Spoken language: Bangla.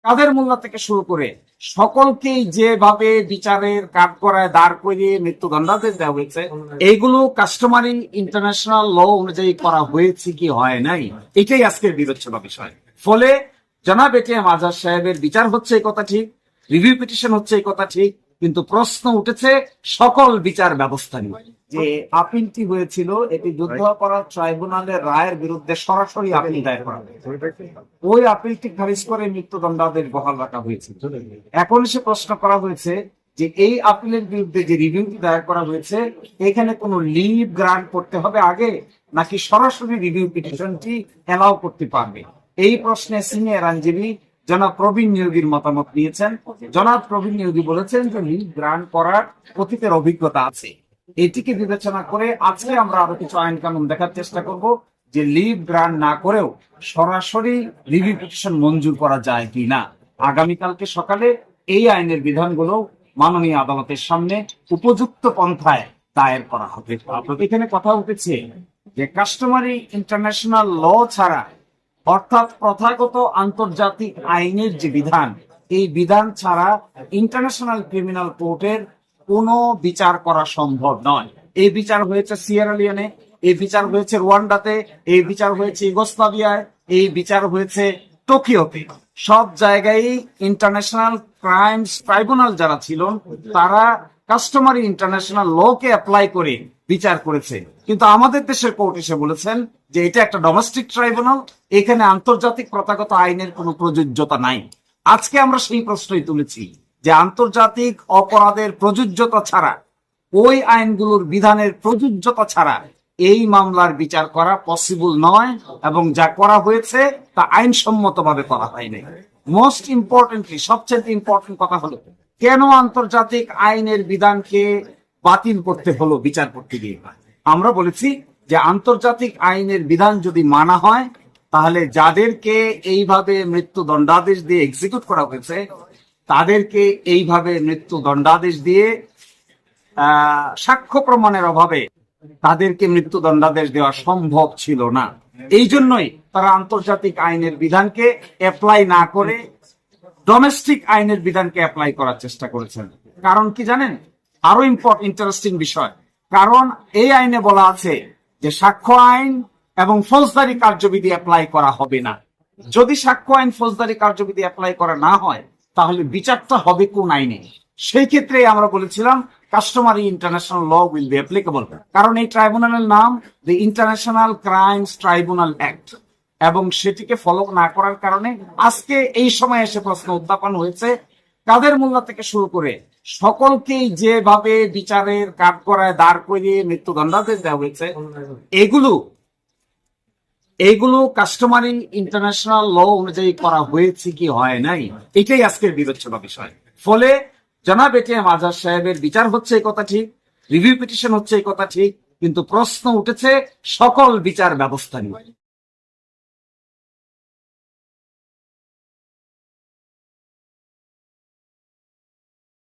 কাদের মোল্লা থেকে শুরু করে সকলকেই যেভাবে বিচারের কাঠগড়ায় দাঁড় করিয়ে মৃত্যুদণ্ডাদেশ দেওয়া হয়েছে, এইগুলো কাস্টমারি ইন্টারন্যাশনাল ল অনুযায়ী করা হয়েছে কি হয় নাই, এটাই আজকের বিবেচনা বিষয়। ফলে জনাব এটিএম আজহার সাহেবের বিচার হচ্ছে এই কথা ঠিক, রিভিউ পিটিশন হচ্ছে এই কথা ঠিক, কিন্তু প্রশ্ন উঠেছে সকল বিচার ব্যবস্থা নিয়ে। যে আপিলটি হয়েছিল, এটি যুদ্ধাপরাধ ট্রাইব্যুনালের রায়ের বিরুদ্ধে সরাসরি আপিল দায়ের করা হয়েছে। ওই আপিলটি খারিজ করে মৃত্যুদণ্ডাদেশ বহাল রাখা হয়েছে। এখন সে প্রশ্ন করা হয়েছে যে এই আপিলের বিরুদ্ধে যে রিভিউটি দায়ের করা হয়েছে, এখানে কোনো লিভ গ্রান্ট করতে হবে আগে, নাকি সরাসরি রিভিউ পিটিশনটি এলাও করতে পারবে? এই প্রশ্নে সিনিয়র আইনজীবী জনাব প্রবীণ নিয়োগীর মতামত নিয়েছেন। জনাব প্রবীণ নিয়োগী বলেছেন যে লিভ গ্রান্ট করার অতীতের অভিজ্ঞতা আছে। এটিকে বিবেচনা করে আজকে আমরা আরো কিছু আইন কানুন দেখার চেষ্টা করব যে লিভ গ্রান্ট না করেও সরাসরি রিভিউ পিটিশন মঞ্জুর করা যায় কি না। আগামীকালকে সকালে এই আইনের বিধানগুলো মাননীয় আদালতের সামনে উপযুক্ত পন্থায় দায়ের করা হবে। এখানে কথা উঠেছে যে কাস্টমারি ইন্টারন্যাশনাল ল ছাড়া, অর্থাৎ প্রথাগত আন্তর্জাতিক আইনের যে বিধান, এই বিধান ছাড়া ইন্টারন্যাশনাল ক্রিমিনাল কোর্টের কোনো বিচার করা সম্ভব নয়। এই বিচার হয়েছে সিয়েরা লিওনে, এই বিচার হয়েছে রুয়ান্ডাতে, এই বিচার হয়েছে ইউগোস্লাভিয়ায়, এই বিচার হয়েছে টোকিওতে। সব জায়গায় ইন্টারন্যাশনাল ক্রাইমস ট্রাইব্যুনাল যারা ছিল, তারা কাস্টমারি ইন্টারন্যাশনাল লকে অ্যাপ্লাই করে বিচার করেছে। কিন্তু আমাদের দেশের কোর্ট এসে বলেছেন যে এটা একটা ডোমেস্টিক ট্রাইব্যুনাল, এখানে আন্তর্জাতিক প্রথাগত আইনের কোনো প্রযোজ্যতা নাই। আজকে আমরা সেই প্রশ্নই তুলেছি যে আন্তর্জাতিক অপরাধের প্রযোজ্যতা ছাড়া, ওই আইনগুলোর বিধানের প্রযোজ্যতা ছাড়া এই মামলার বিচার করা পসিবল নয়, এবং যা করা হয়েছে তা আইনসম্মতভাবে করা হয়নি। মোস্ট ইম্পর্টেন্টলি, সবচেয়ে ইম্পর্টেন্ট কথা হলো, কেন আন্তর্জাতিক আইনের বিধানকে বাতিল করতে হলো বিচার করতে গিয়ে? আমরা বলেছি যে আন্তর্জাতিক আইনের বিধান যদি মানা হয়, তাহলে যাদেরকে এইভাবে মৃত্যুদণ্ডাদেশ দিয়ে এক্সিকিউট করা হয়েছে, তাদেরকে এইভাবে মৃত্যুদণ্ডাদেশ দিয়ে সাক্ষ্য প্রমাণের অভাবে তাদেরকে মৃত্যুদণ্ডাদেশ দেওয়া সম্ভব ছিল না। এই জন্যই তারা আন্তর্জাতিক আইনের বিধানকে অ্যাপ্লাই না করে ডোমেস্টিক আইনের বিধানকে অ্যাপ্লাই করার চেষ্টা করেছেন। কারণ কি জানেন? আরো ইন্টারেস্টিং বিষয়, কারণ এই আইনে বলা আছে যে সাক্ষ্য আইন এবং ফৌজদারি কার্যবিধি অ্যাপ্লাই করা হবে না। যদি সাক্ষ্য আইন ফৌজদারি কার্যবিধি অ্যাপ্লাই করা না হয়, তাহলে বিচারটা হবে কোন আইনে? সেই ক্ষেত্রে আমরা বলেছিলাম customary international law will be applicable, কারণ এই ট্রাইব্যুনালের নাম the international crimes tribunal act, এবং সেটিকে ফলো না করার কারণে আজকে এই সময় এসে প্রশ্ন উত্থাপন হয়েছে কাদের মোল্লা থেকে শুরু করে সকলকেই যেভাবে বিচারের কাঠগড়ায় দাঁড় করিয়ে মৃত্যুদণ্ডাদেশ দেওয়া হয়েছে, এইগুলো কাস্টমারি ইন্টারন্যাশনাল ল অনুযায়ী করা হয়েছে কি হয় নাই, এটাই আজকের বিবেচনা বিষয়। ফলে জনাব এটিএম আজহার সাহেবের বিচার হচ্ছে এই কথা ঠিক, রিভিউ পিটিশন হচ্ছে এই কথা ঠিক, কিন্তু প্রশ্ন উঠেছে সকল বিচার ব্যবস্থা নিয়ে।